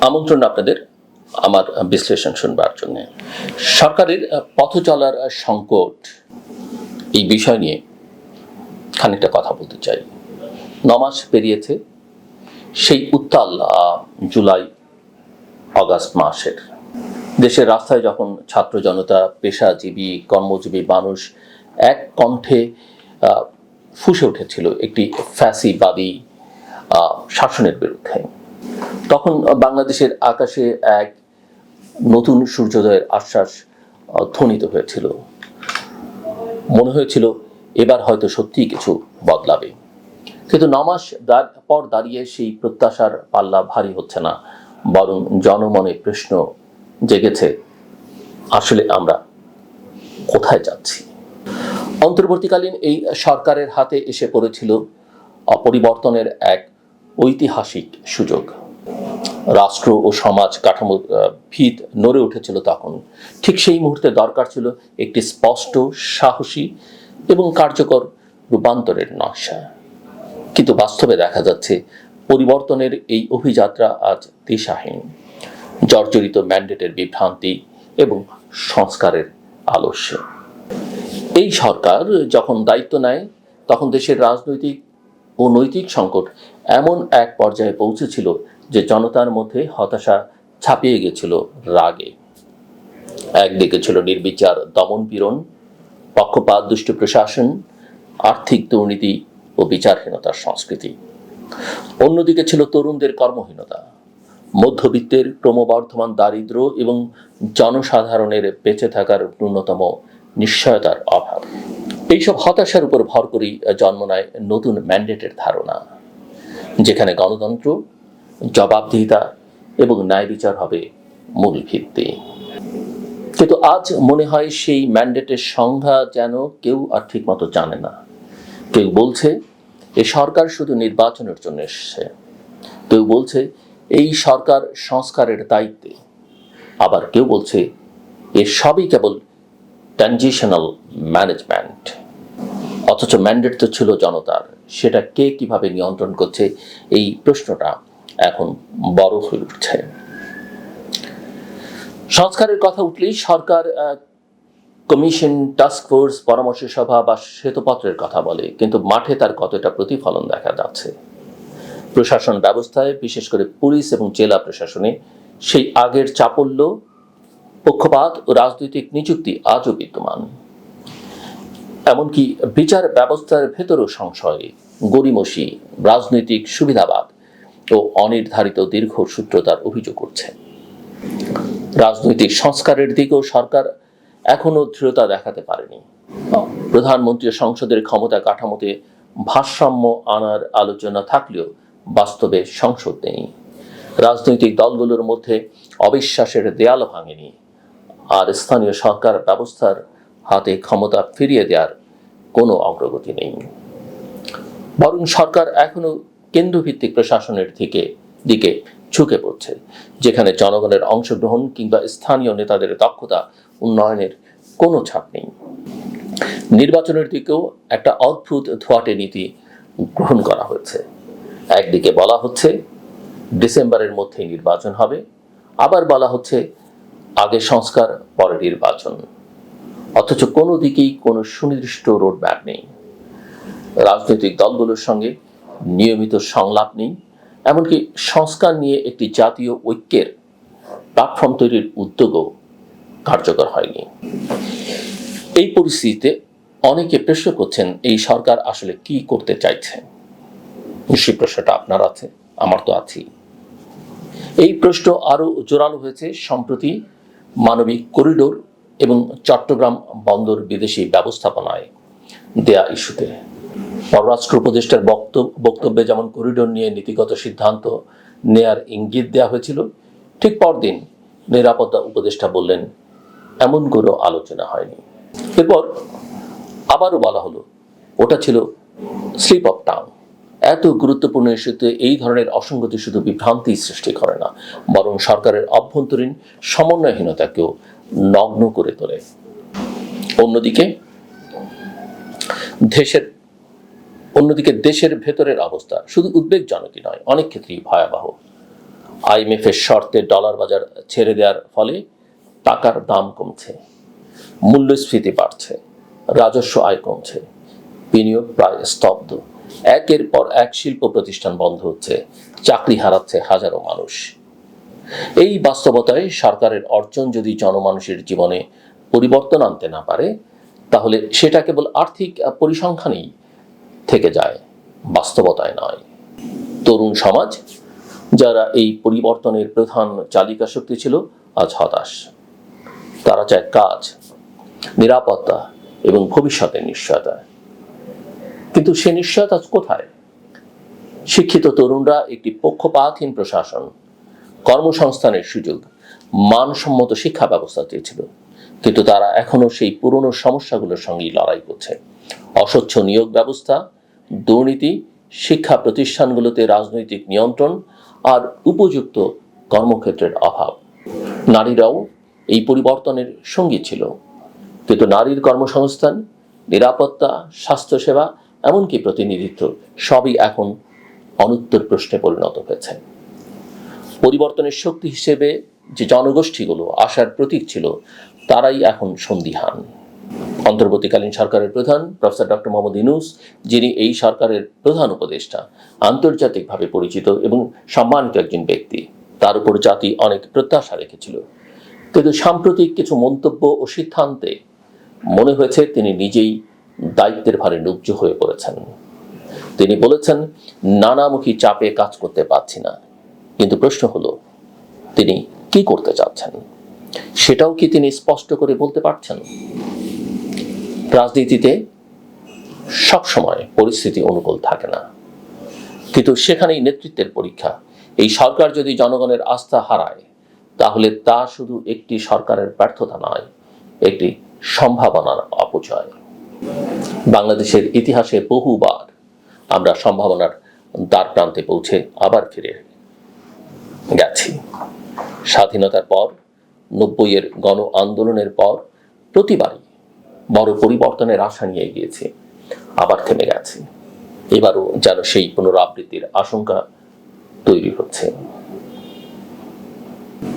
আমন্ত্রণ আপনাদের আমার বিশ্লেষণ শুনবার জন্য। সরকারের পথ চলার সংকট এই বিষয় নিয়ে খানিকটা কথা বলতে চাই। 9 মাস পেরিয়েছে সেই উত্তাল জুলাই অগাস্ট মাসের। দেশের রাস্তায় যখন ছাত্র জনতা, পেশাজীবী, কর্মজীবী মানুষ এক কণ্ঠে ফুঁসে উঠেছিল একটি ফ্যাসিবাদী শাসনের বিরুদ্ধে, তখন বাংলাদেশের আকাশে এক নতুন সূর্যোদয়ের আশ্বাস ধ্বনিত হয়েছিল। মনে হয়েছিল এবার হয়তো সত্যিই কিছু বদলাবে। কিন্তু 9 মাস পর দাঁড়িয়ে সেই প্রত্যাশার পাল্লা ভারী হচ্ছে না, বরং জনমনে প্রশ্ন জেগেছে, আসলে আমরা কোথায় যাচ্ছি? অন্তর্বর্তীকালীন এই সরকারের হাতে এসে পড়েছিল পরিবর্তনের এক ঐতিহাসিক সুযোগ। রাষ্ট্র ও সমাজ কাঠামোর ভিত নড়ে উঠেছিল তখন। ঠিক সেই মুহূর্তে দরকার ছিল একটি স্পষ্ট, সাহসী এবং কার্যকর রূপান্তরের নকশা। কিন্তু বাস্তবে দেখা যাচ্ছে পরিবর্তনের এই অভিযাত্রা আজ দিশাহীন, জর্জরিত ম্যান্ডেটের বিভ্রান্তি এবং সংস্কারের আলস্য। এই সরকার যখন দায়িত্ব নেয় তখন দেশের রাজনৈতিক ও নৈতিক সংকট এমন এক পর্যায়ে পৌঁছেছিল যে জনতার মধ্যে হতাশা ছাপিয়ে গেছিল রাগে। একদিকে ছিল নির্বিচার দমনপীড়ন, পক্ষপাত দুষ্ট প্রশাসন, আর্থিক দুর্নীতি ও বিচারহীনতার সংস্কৃতি। অন্যদিকে ছিল তরুণদের কর্মহীনতা, মধ্যবিত্তের ক্রমবর্ধমান দারিদ্র্য এবং জনসাধারণের বেঁচে থাকার ন্যূনতম নিশ্চয়তার অভাব। এইসব হতাশার উপর ভর করেই জন্ম নেয় নতুন ম্যান্ডেটের ধারণা, যেখানে গণতন্ত্র, জবাবদিহিতা এবং ন্যায় বিচার হবে মূল ভিত্তি। কিন্তু আজ মনে হয় সেই ম্যান্ডেটের সংজ্ঞা যেন কেউ আর ঠিক মতো জানে না। কেউ বলছে এই সরকার শুধু নির্বাচনের জন্য এসেছে, কেউ বলছে এই সরকার সংস্কারের দায়িত্বে, আবার কেউ বলছে এর সবই কেবল ট্রানজিশনাল ম্যানেজমেন্ট। অথচ ম্যান্ডেট তো ছিল জনতার, সেটা কে কিভাবে নিয়ন্ত্রণ করছে এই প্রশ্নটা এখন বড় হয়ে উঠছে। সংস্কারের কথা উঠলেই সরকার কমিশন, টাস্কফোর্স, পরামর্শ সভা বা শ্বেতপত্রের কথা বলে, কিন্তু মাঠে তার কতটা প্রতিফলন দেখা যাচ্ছে? প্রশাসন ব্যবস্থায়, বিশেষ করে পুলিশ এবং জেলা প্রশাসনে সেই আগের চাপল্য, পক্ষপাত ও রাজনৈতিক নিযুক্তি আজও বিদ্যমান। এমনকি বিচার ব্যবস্থার ভেতরও সংশয়, গড়িমসি, রাজনৈতিক সুবিধাবাদ ও অনির্ধারিত দীর্ঘসূত্রতার অভিযোগ উঠছে। রাজনৈতিক সংস্কারের দিকেও সরকার এখনো দৃঢ়তা দেখাতে পারেনি। প্রধানমন্ত্রী ও সংসদের ক্ষমতা কাঠামোতে ভারসাম্য আনার আলোচনা থাকলেও বাস্তবে সংসদ নেই। রাজনৈতিক দলগুলোর মধ্যে অবিশ্বাসের দেয়ালও ভাঙেনি, আর স্থানীয় সরকার ব্যবস্থার হাতে ক্ষমতা ফিরিয়ে দেওয়ার কোনো অগ্রগতি নেই। বরং সরকার এখনো কেন্দ্রভিত্তিক প্রশাসনের দিকে ঝুঁকে পড়ছে, যেখানে জনগণের অংশগ্রহণ কিংবা স্থানীয় নেতাদের দক্ষতা উন্নয়নের কোনো ছাপ নেই। নির্বাচনের দিকেও একটা অদ্ভুত ধোঁয়াটে নীতি গ্রহণ করা হয়েছে। একদিকে বলা হচ্ছে ডিসেম্বরের মধ্যেই নির্বাচন হবে, আবার বলা হচ্ছে আগে সংস্কার পরে নির্বাচন। অথচ কোনো দিকেই কোনো সুনির্দিষ্ট রোডম্যাপ নেই। রাজনৈতিক দলগুলোর সঙ্গে নিয়মিত সংলাপ নেই, এমনকি সংস্কার নিয়ে একটি জাতীয় ঐক্যের প্ল্যাটফর্ম তৈরির উদ্যোগও কার্যকর হয়নি। এই পরিস্থিতিতে অনেকে প্রশ্ন করছেন এই সরকার আসলে কি করতে চাইছে। নিশ্চয়ই প্রশ্নটা আপনার আছে, আমার তো আছেই। এই প্রশ্ন আরো জোরালো হয়েছে সম্প্রতি মানবিক করিডোর এবং চট্টগ্রাম বন্দর বিদেশি ব্যবস্থাপনায় দেয়া ইস্যুতে। পররাষ্ট্র উপদেষ্টার বক্তব্যে যেমন করিডোর নিয়ে নীতিগত সিদ্ধান্ত নেয়ার ইঙ্গিত দেওয়া হয়েছিল, ঠিক পরদিন নিরাপত্তা উপদেষ্টা বললেন এমন কোনো আলোচনা হয়নি। এরপর আবারও বলা হলো ওটা ছিল স্লিপ অফ টাং। এত গুরুত্বপূর্ণ ইস্যুতে এই ধরনের অসঙ্গতি শুধু বিভ্রান্তি সৃষ্টি করে না, বরং সরকারের অভ্যন্তরীণ সমন্বয়হীনতাকেও নগ্ন করে তোলে। অন্যদিকে দেশের ভেতরের অবস্থা শুধু উদ্বেগজনকই নয়, অনেক ক্ষেত্রেই ভয়াবহ। IMF এর শর্তে ডলার বাজার ছেড়ে দেওয়ার ফলে টাকার দাম কমছে, মূল্যস্ফীতি বাড়ছে, রাজস্ব আয় কমছে, বিনিয়োগ প্রায় স্তব্ধ, একের পর এক শিল্প প্রতিষ্ঠান বন্ধ হচ্ছে, চাকরি হারাচ্ছে হাজারো মানুষ। এই বাস্তবতায় সরকারের অর্জন যদি জনমানুষের জীবনে পরিবর্তন আনতে না পারে, তাহলে সেটা কেবল আর্থিক পরিসংখ্যানই থেকে যায়, বাস্তবতায় নয়। তরুণ সমাজ, যারা এই পরিবর্তনের প্রধান চালিকা শক্তি ছিল, আজ হতাশ। তারা চায় কাজ, নিরাপত্তা এবং ভবিষ্যতের নিশ্চয়তা। কিন্তু সে নিশ্চয়তা কোথায়? শিক্ষিত তরুণরা একটি পক্ষপাতহীন প্রশাসন, কর্মসংস্থানের সুযোগ, মানসম্মত শিক্ষা ব্যবস্থা চেয়েছিল, কিন্তু তারা এখনো সেই পুরনো সমস্যাগুলোর সঙ্গেই লড়াই করছে। অস্বচ্ছ নিয়োগ ব্যবস্থা, দুর্নীতি, শিক্ষা প্রতিষ্ঠানগুলোতে রাজনৈতিক নিয়ন্ত্রণ আর উপযুক্ত কর্মক্ষেত্রের অভাব। নারীরাও এই পরিবর্তনের সঙ্গী ছিল, কিন্তু নারীর কর্মসংস্থান, নিরাপত্তা, স্বাস্থ্যসেবা, এমনকি প্রতিনিধিত্ব সবই এখন অনুত্তর প্রশ্নে পরিণত হয়েছে। পরিবর্তনের শক্তি হিসেবে যে জনগোষ্ঠীগুলো আশার প্রতীক ছিল, তারাই এখন সন্দিহান। অন্তর্বর্তীকালীন সরকারের প্রধান প্রফেসর ডক্টর মোহাম্মদ ইউনূস, যিনি এই সরকারের প্রধান উপদেষ্টা, আন্তর্জাতিকভাবে পরিচিত এবং সম্মানিত একজন ব্যক্তি, তার উপর জাতি অনেক প্রত্যাশা রেখেছিল। কিন্তু সাম্প্রতিক কিছু মন্তব্য ও সিদ্ধান্তে মনে হয়েছে তিনি নিজেই দায়িত্বের ভারে নুব্জ হয়ে পড়েছেন। তিনি বলেছেন, নানামুখী চাপে কাজ করতে পারছি না। কিন্তু প্রশ্ন হলো, তিনি কি করতে চাচ্ছেন? সেটাও কি তিনি স্পষ্ট করে বলতে পারছেন? রাজনীতিতে সবসময় পরিস্থিতি অনুকূল থাকে না, কিন্তু সেখানেই নেতৃত্বের পরীক্ষা। এই সরকার যদি জনগণের আস্থা হারায়, তাহলে তা শুধু একটি সরকারের ব্যর্থতা নয়, একটি সম্ভাবনার অপচয়। বাংলাদেশের ইতিহাসে বহুবার আমরা সম্ভাবনার দ্বার প্রান্তে পৌঁছে আবার ফিরে গেছি। স্বাধীনতার পর, 90-এর গণ আন্দোলনের পর প্রতিবারই বড় পরিবর্তনের আশা নিয়ে গিয়েছি, আবার থেমে গেছি। এবারও যেন সেই পুনরাবৃত্তির আশঙ্কা তৈরি হচ্ছে।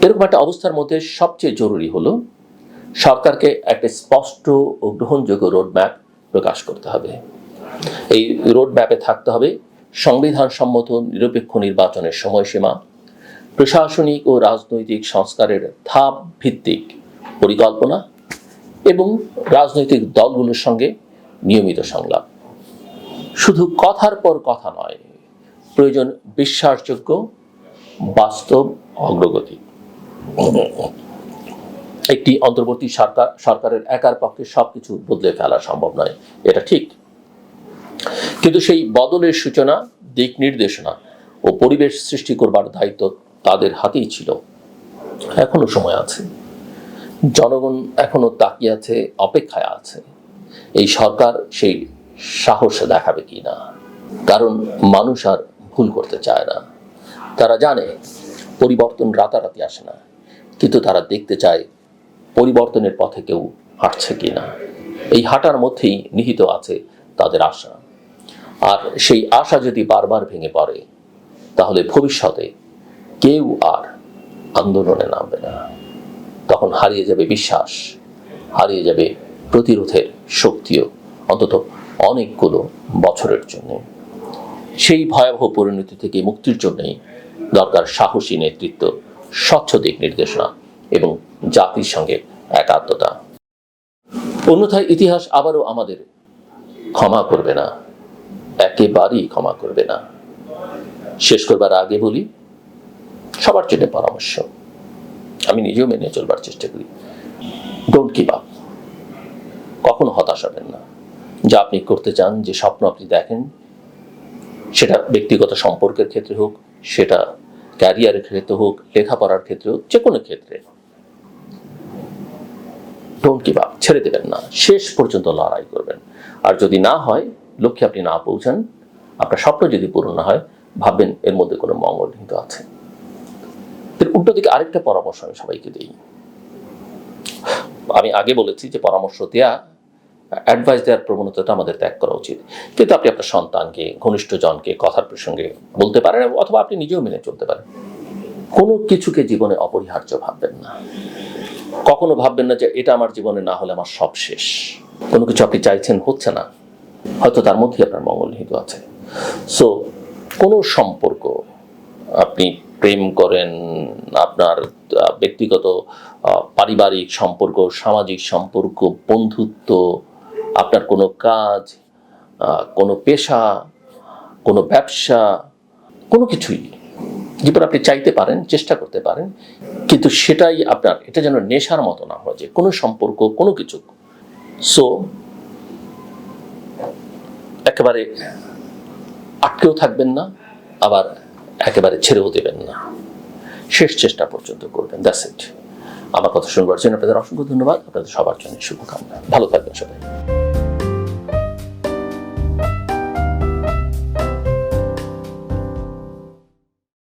এরকম একটা অবস্থার মধ্যে সবচেয়ে জরুরি হলো সরকারকে একটা স্পষ্ট ও গ্রহণযোগ্য রোডম্যাপ প্রকাশ করতে হবে। এই রোডম্যাপে থাকতে হবে সংবিধান সম্মত নিরপেক্ষ নির্বাচনের সময়সীমা, প্রশাসনিক ও রাজনৈতিক সংস্কারের ধাপ ভিত্তিক পরিকল্পনা এবং রাজনৈতিক দলগুলোর সঙ্গে নিয়মিত সংলাপ। শুধু কথার পর কথা নয়, প্রয়োজন বিশ্বাসযোগ্য বাস্তব অগ্রগতি। একটি অন্তর্বর্তী সরকারের একার পক্ষে সবকিছু বদলে ফেলা সম্ভব নয়, এটা ঠিক। কিন্তু সেই বদলের সূচনা, দিক নির্দেশনা ও পরিবেশ সৃষ্টি করবার দায়িত্ব তাদের হাতেই ছিল। এখনো সময় আছে, জনগণ এখনো তাকিয়ে আছে, অপেক্ষায় আছে এই সরকার সেই সাহস দেখাবে কিনা। কারণ মানুষ আর ভুল করতে চায় না। তারা জানে পরিবর্তন রাতারাতি আসে না, কিন্তু তারা দেখতে চায় পরিবর্তনের পথে কেউ হাঁটছে কিনা। এই হাঁটার মধ্যেই নিহিত আছে তাদের আশা। আর সেই আশা যদি বারবার ভেঙে পড়ে, তাহলে ভবিষ্যতে কেউ আর আন্দোলনে নামবে না। তখন হারিয়ে যাবে বিশ্বাস, হারিয়ে যাবে প্রতিরোধের শক্তিও, অন্তত অনেকগুলো বছরের জন্য। সেই ভয়াবহ পরিণতি থেকে মুক্তির জন্যই দরকার সাহসী নেতৃত্ব, স্বচ্ছ দিক নির্দেশনা এবং জাতির সঙ্গে একাত্মতা। অন্যথায় ইতিহাস আবারও আমাদের ক্ষমা করবে না, একেবারেই ক্ষমা করবে না। শেষ করবার আগে বলি, সবার জন্য পরামর্শ, আমি নিজেও মেনে চলবার চেষ্টা করি, ডোন্ট গিভ আপ। কখনো হতাশ হবেন না। যা আপনি করতে চান, যে স্বপ্ন আপনি দেখেন, সেটা ব্যক্তিগত সম্পর্কের ক্ষেত্রে হোক, সেটা ক্যারিয়ারের ক্ষেত্রে হোক, লেখাপড়ার ক্ষেত্রে হোক, যে কোনো ক্ষেত্রে, ডোন্ট গিভ আপ, ছেড়ে দেবেন না, শেষ পর্যন্ত লড়াই করবেন। আর যদি না হয়, লক্ষ্যে আপনি না পৌঁছান, আপনার স্বপ্ন যদি পূরণ না হয়, ভাববেন এর মধ্যে কোনো মঙ্গল নিহিত আছে। এর উল্টো দিকে আরেকটা পরামর্শ আমি সবাইকে দিই। আমি আগে বলেছি যে পরামর্শ দেয়া, অ্যাডভাইস দেওয়ার প্রবণতাটা আমাদের ত্যাগ করা উচিত। কিন্তু আপনি আপনার সন্তানকে, ঘনিষ্ঠ জনকে কথার প্রসঙ্গে বলতে পারেন, অথবা আপনি নিজেও মেনে চলতে পারেন। কোনো কিছুকে জীবনে অপরিহার্য ভাববেন না। কখনো ভাববেন না যে এটা আমার জীবনে না হলে আমার সব শেষ। কোনো কিছু আপনি চাইছেন, হচ্ছে না, হয়তো তার মধ্যেই আপনার মঙ্গল নিহিত আছে। সো কোনো সম্পর্ক, আপনি প্রেম করেন, আপনার ব্যক্তিগত পারিবারিক সম্পর্ক, সামাজিক সম্পর্ক, বন্ধুত্ব, আপনার কোনো কাজ, কোনো পেশা, কোনো ব্যবসা, কোনো কিছুই জীবন আপনি চাইতে পারেন, চেষ্টা করতে পারেন, কিন্তু সেটাই আপনার, এটা যেন নেশার মতো না হয় যে কোনো সম্পর্ক, কোনো কিছু। সো একেবারে আটকেও থাকবেন না, আবার একেবারে ছেড়েও দেবেন না, শেষ চেষ্টা পর্যন্ত করবেন। That's it. আমার কথা শুনবার জন্য আপনাদের অসংখ্য ধন্যবাদ। আপনাদের সবার জন্য শুভকামনা। ভালো থাকবেন সবাই।